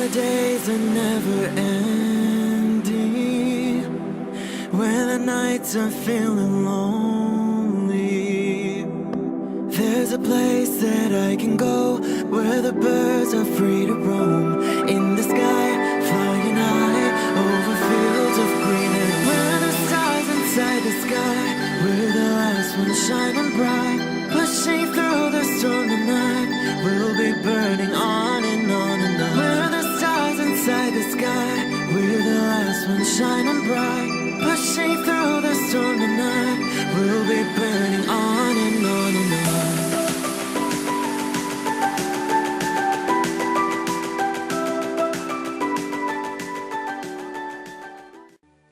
the days are never ending, when the nights are feeling lonely, there's a place that I can go, where the birds are free to roam, in the sky, flying high, over fields of green, and where the stars inside the sky, we're the last ones shining bright, pushing through the storm tonight, we'll be burning on and on and on. We're the stars inside the sky, we're the last ones shining bright, pushing through the storm tonight, we'll be burning on and on and on.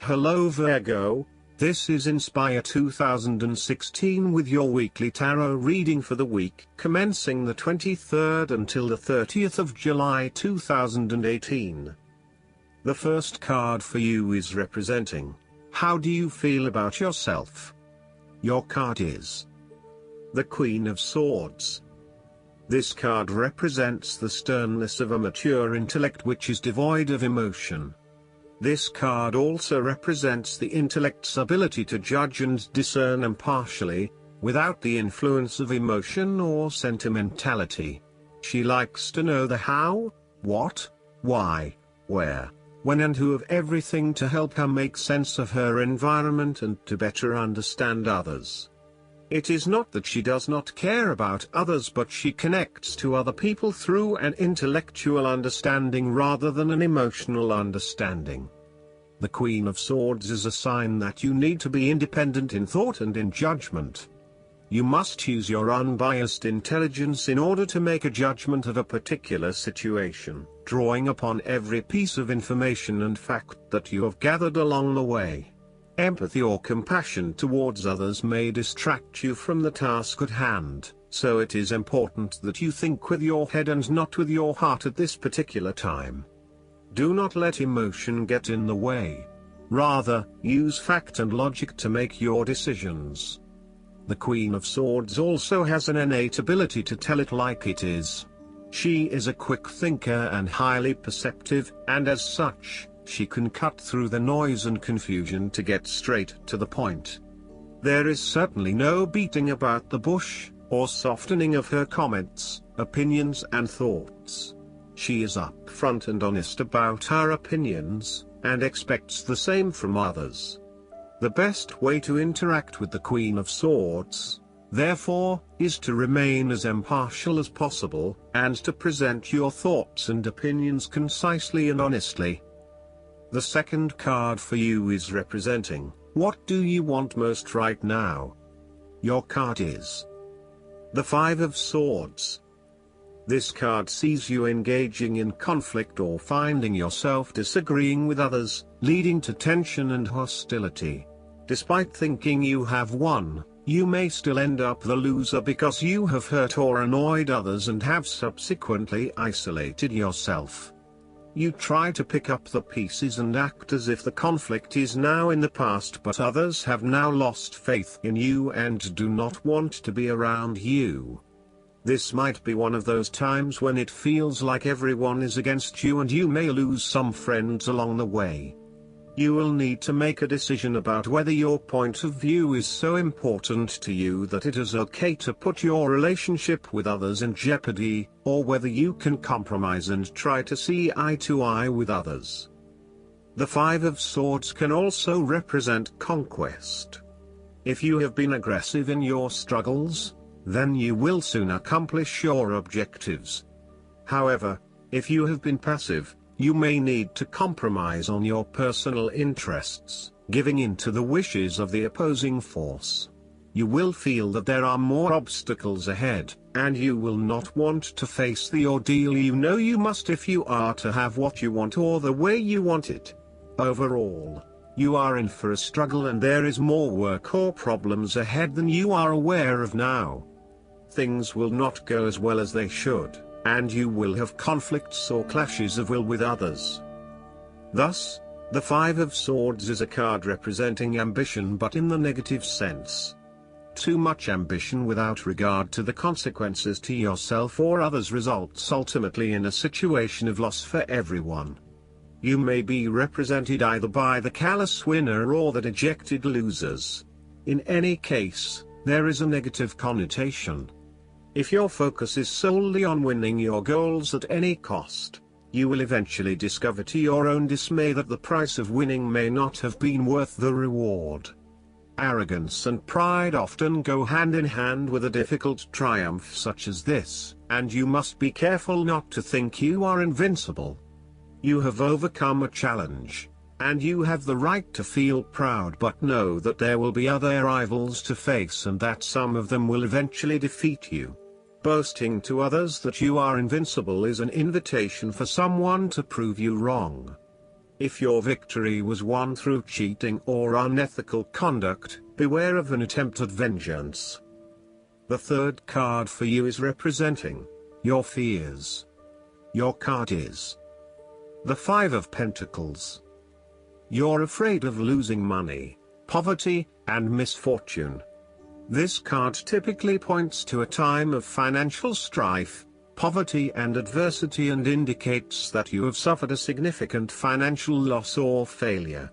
Hello Virgo, this is Inspire 2016 with your weekly tarot reading for the week commencing the 23rd until the 30th of July 2018. The first card for you is representing, how do you feel about yourself? Your card is the Queen of Swords. This card represents the sternness of a mature intellect which is devoid of emotion. This card also represents the intellect's ability to judge and discern impartially, without the influence of emotion or sentimentality. She likes to know the how, what, why, where, when and who of everything to help her make sense of her environment and to better understand others. It is not that she does not care about others, but she connects to other people through an intellectual understanding rather than an emotional understanding. The Queen of Swords is a sign that you need to be independent in thought and in judgment. You must use your unbiased intelligence in order to make a judgment of a particular situation, drawing upon every piece of information and fact that you have gathered along the way. Empathy or compassion towards others may distract you from the task at hand, so it is important that you think with your head and not with your heart at this particular time. Do not let emotion get in the way. Rather, use fact and logic to make your decisions. The Queen of Swords also has an innate ability to tell it like it is. She is a quick thinker and highly perceptive, and as such, she can cut through the noise and confusion to get straight to the point. There is certainly no beating about the bush, or softening of her comments, opinions and thoughts. She is upfront and honest about her opinions, and expects the same from others. The best way to interact with the Queen of Swords, therefore, is to remain as impartial as possible, and to present your thoughts and opinions concisely and honestly. The second card for you is representing, what do you want most right now? Your card is the Five of Swords. This card sees you engaging in conflict or finding yourself disagreeing with others, leading to tension and hostility. Despite thinking you have won, you may still end up the loser because you have hurt or annoyed others and have subsequently isolated yourself. You try to pick up the pieces and act as if the conflict is now in the past, but others have now lost faith in you and do not want to be around you. This might be one of those times when it feels like everyone is against you and you may lose some friends along the way. You will need to make a decision about whether your point of view is so important to you that it is okay to put your relationship with others in jeopardy, or whether you can compromise and try to see eye to eye with others. The Five of Swords can also represent conquest. If you have been aggressive in your struggles, then you will soon accomplish your objectives. However, if you have been passive, you may need to compromise on your personal interests, giving in to the wishes of the opposing force. You will feel that there are more obstacles ahead, and you will not want to face the ordeal you know you must if you are to have what you want or the way you want it. Overall, you are in for a struggle and there is more work or problems ahead than you are aware of now. Things will not go as well as they should, and you will have conflicts or clashes of will with others. Thus, the Five of Swords is a card representing ambition but in the negative sense. too much ambition without regard to the consequences to yourself or others results ultimately in a situation of loss for everyone. You may be represented either by the callous winner or the dejected losers. In any case, there is a negative connotation. If your focus is solely on winning your goals at any cost, you will eventually discover to your own dismay that the price of winning may not have been worth the reward. Arrogance and pride often go hand in hand with a difficult triumph such as this, and you must be careful not to think you are invincible. You have overcome a challenge, and you have the right to feel proud, but know that there will be other rivals to face and that some of them will eventually defeat you. Boasting to others that you are invincible is an invitation for someone to prove you wrong. If your victory was won through cheating or unethical conduct, beware of an attempt at vengeance. The third card for you is representing your fears. Your card is the Five of Pentacles. You're afraid of losing money, poverty, and misfortune. This card typically points to a time of financial strife, poverty and adversity, and indicates that you have suffered a significant financial loss or failure.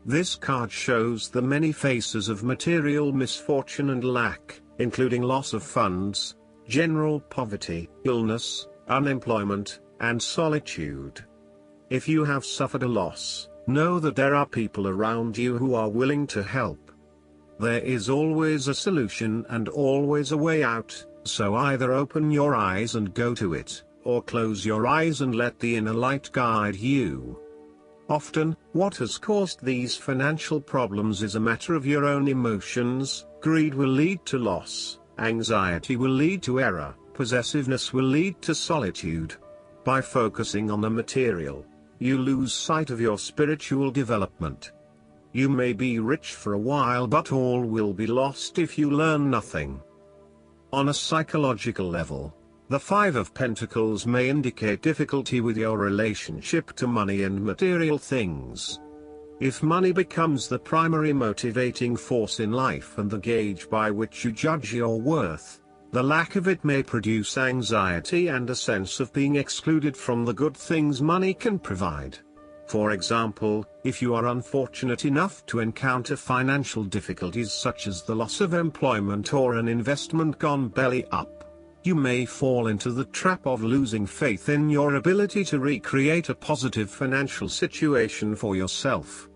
This card shows the many faces of material misfortune and lack, including loss of funds, general poverty, illness, unemployment, and solitude. If you have suffered a loss, know that there are people around you who are willing to help. There is always a solution and always a way out, so either open your eyes and go to it, or close your eyes and let the inner light guide you. Often, what has caused these financial problems is a matter of your own emotions. Greed will lead to loss, anxiety will lead to error, possessiveness will lead to solitude. By focusing on the material, you lose sight of your spiritual development. You may be rich for a while, but all will be lost if you learn nothing. On a psychological level, the Five of Pentacles may indicate difficulty with your relationship to money and material things. If money becomes the primary motivating force in life and the gauge by which you judge your worth, the lack of it may produce anxiety and a sense of being excluded from the good things money can provide. For example, if you are unfortunate enough to encounter financial difficulties such as the loss of employment or an investment gone belly up, you may fall into the trap of losing faith in your ability to recreate a positive financial situation for yourself.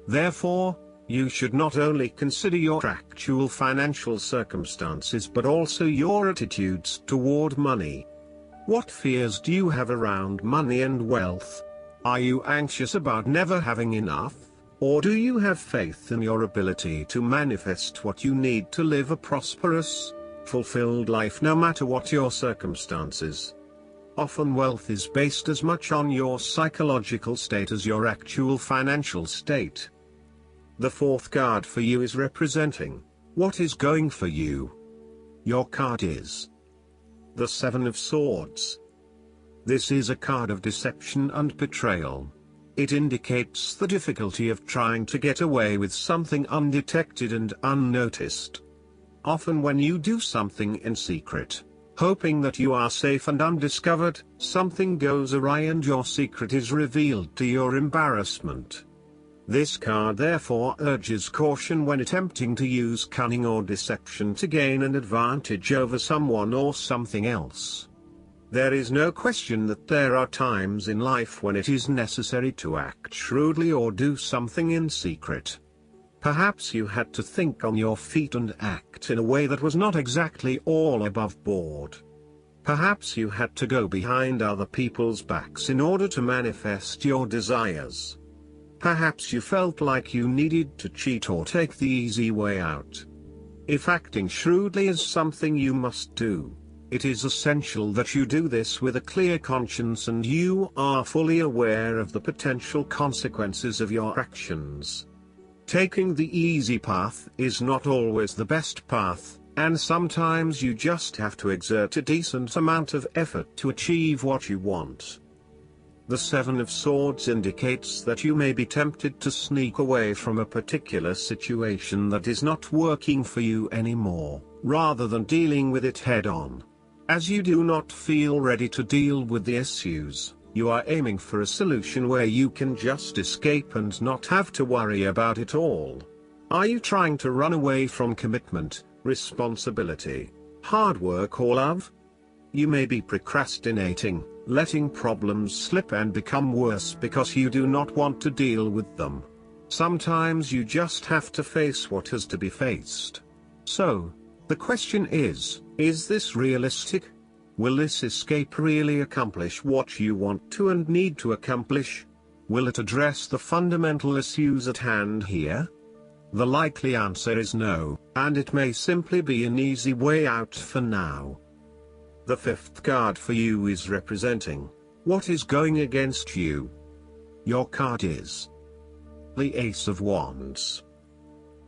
Therefore, you should not only consider your actual financial circumstances but also your attitudes toward money. What fears do you have around money and wealth? Are you anxious about never having enough, or do you have faith in your ability to manifest what you need to live a prosperous, fulfilled life no matter what your circumstances? Often wealth is based as much on your psychological state as your actual financial state. The fourth card for you is representing what is going for you. Your card is the Seven of Swords. This is a card of deception and betrayal. It indicates the difficulty of trying to get away with something undetected and unnoticed. Often when you do something in secret, hoping that you are safe and undiscovered, something goes awry and your secret is revealed to your embarrassment. This card therefore urges caution when attempting to use cunning or deception to gain an advantage over someone or something else. There is no question that there are times in life when it is necessary to act shrewdly or do something in secret. Perhaps you had to think on your feet and act in a way that was not exactly all above board. Perhaps you had to go behind other people's backs in order to manifest your desires. Perhaps you felt like you needed to cheat or take the easy way out. If acting shrewdly is something you must do, it is essential that you do this with a clear conscience and you are fully aware of the potential consequences of your actions. Taking the easy path is not always the best path, and sometimes you just have to exert a decent amount of effort to achieve what you want. The Seven of Swords indicates that you may be tempted to sneak away from a particular situation that is not working for you anymore, rather than dealing with it head-on. As you do not feel ready to deal with the issues, you are aiming for a solution where you can just escape and not have to worry about it all. Are you trying to run away from commitment, responsibility, hard work or love? You may be procrastinating, letting problems slip and become worse because you do not want to deal with them. Sometimes you just have to face what has to be faced. So, the question is this realistic? Will this escape really accomplish what you want to and need to accomplish? Will it address the fundamental issues at hand here? The likely answer is no, and it may simply be an easy way out for now. The fifth card for you is representing what is going against you. Your card is the Ace of Wands.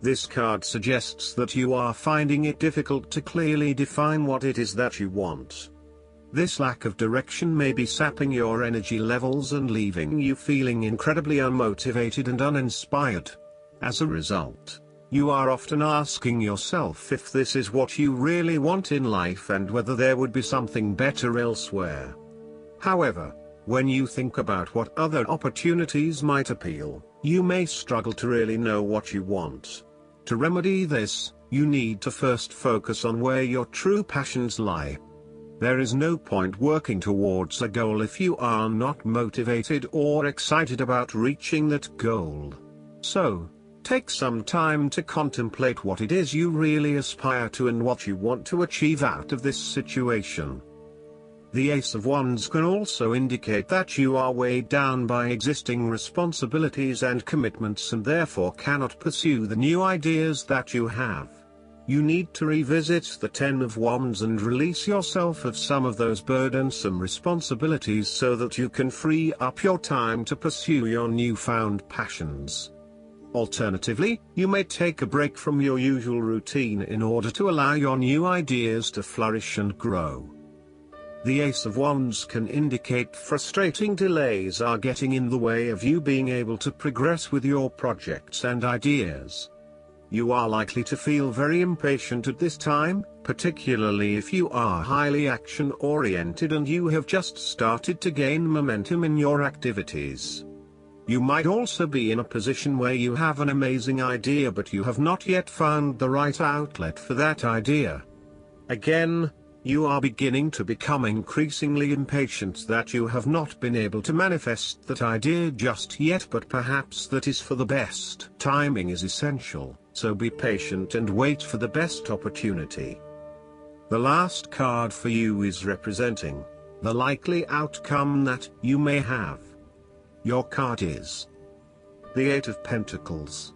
This card suggests that you are finding it difficult to clearly define what it is that you want. This lack of direction may be sapping your energy levels and leaving you feeling incredibly unmotivated and uninspired. As a result, you are often asking yourself if this is what you really want in life and whether there would be something better elsewhere. However, when you think about what other opportunities might appeal, you may struggle to really know what you want. To remedy this, you need to first focus on where your true passions lie. There is no point working towards a goal if you are not motivated or excited about reaching that goal. So, take some time to contemplate what it is you really aspire to and what you want to achieve out of this situation. The Ace of Wands can also indicate that you are weighed down by existing responsibilities and commitments and therefore cannot pursue the new ideas that you have. You need to revisit the Ten of Wands and release yourself of some of those burdensome responsibilities so that you can free up your time to pursue your newfound passions. Alternatively, you may take a break from your usual routine in order to allow your new ideas to flourish and grow. The Ace of Wands can indicate frustrating delays are getting in the way of you being able to progress with your projects and ideas. You are likely to feel very impatient at this time, particularly if you are highly action-oriented and you have just started to gain momentum in your activities. You might also be in a position where you have an amazing idea but you have not yet found the right outlet for that idea. Again, you are beginning to become increasingly impatient that you have not been able to manifest that idea just yet, but perhaps that is for the best. Timing is essential, so be patient and wait for the best opportunity. The last card for you is representing the likely outcome that you may have. Your card is the Eight of Pentacles.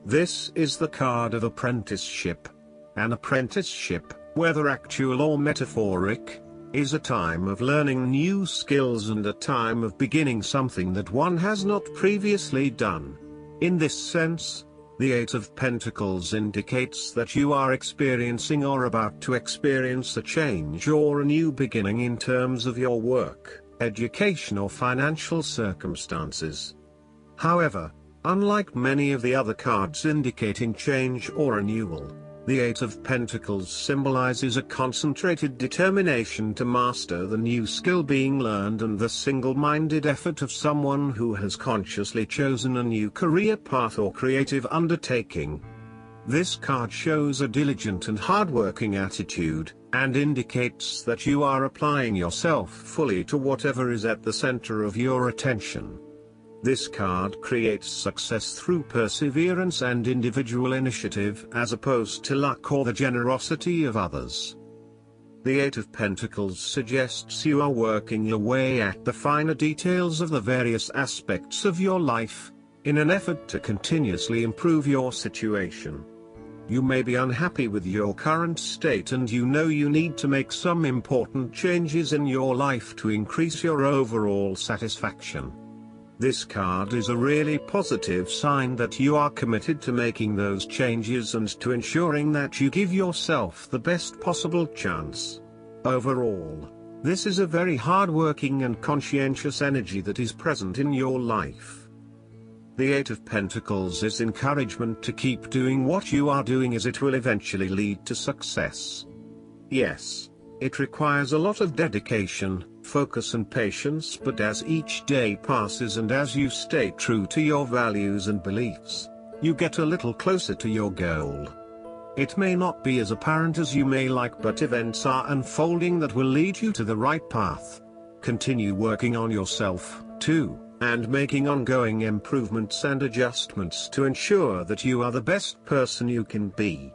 This is the card of apprenticeship. An apprenticeship, whether actual or metaphoric, is a time of learning new skills and a time of beginning something that one has not previously done. In this sense, the Eight of Pentacles indicates that you are experiencing or about to experience a change or a new beginning in terms of your work, education or financial circumstances. However, unlike many of the other cards indicating change or renewal, the Eight of Pentacles symbolizes a concentrated determination to master the new skill being learned and the single-minded effort of someone who has consciously chosen a new career path or creative undertaking. This card shows a diligent and hardworking attitude, and indicates that you are applying yourself fully to whatever is at the center of your attention. This card creates success through perseverance and individual initiative as opposed to luck or the generosity of others. The Eight of Pentacles suggests you are working your way at the finer details of the various aspects of your life, in an effort to continuously improve your situation. You may be unhappy with your current state and you know you need to make some important changes in your life to increase your overall satisfaction. This card is a really positive sign that you are committed to making those changes and to ensuring that you give yourself the best possible chance. Overall, This is a very hard-working and conscientious energy that is present in your life. The Eight of Pentacles is encouragement to keep doing what you are doing, as it will eventually lead to success. Yes, it requires a lot of dedication, focus and patience, but as each day passes and as you stay true to your values and beliefs, you get a little closer to your goal. It may not be as apparent as you may like, but events are unfolding that will lead you to the right path. Continue working on yourself, too, and making ongoing improvements and adjustments to ensure that you are the best person you can be.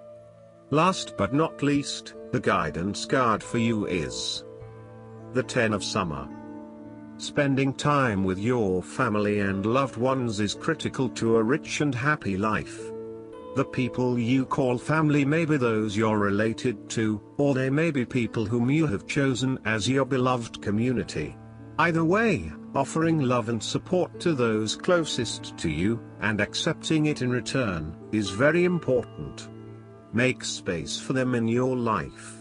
Last but not least, the guidance card for you is the Ten of Summer. Spending time with your family and loved ones is critical to a rich and happy life. The people you call family may be those you're related to, or they may be people whom you have chosen as your beloved community. Either way, offering love and support to those closest to you, and accepting it in return, is very important. Make space for them in your life.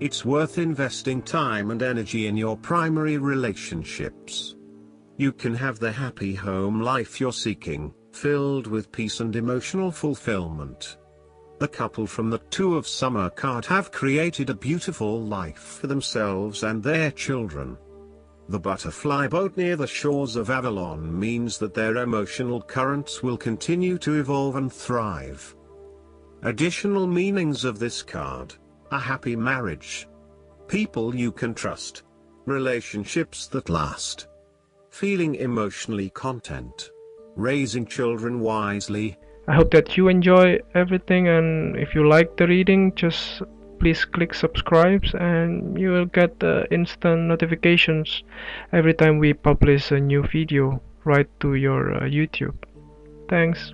It's worth investing time and energy in your primary relationships. You can have the happy home life you're seeking, filled with peace and emotional fulfillment. The couple from the Two of Summer card have created a beautiful life for themselves and their children. The butterfly boat near the shores of Avalon means that their emotional currents will continue to evolve and thrive. Additional meanings of this card: a happy marriage, people you can trust, relationships that last, feeling emotionally content, raising children wisely. I hope that you enjoy everything, and if you like the reading, just please click subscribe and you will get instant notifications every time we publish a new video right to your YouTube. Thanks.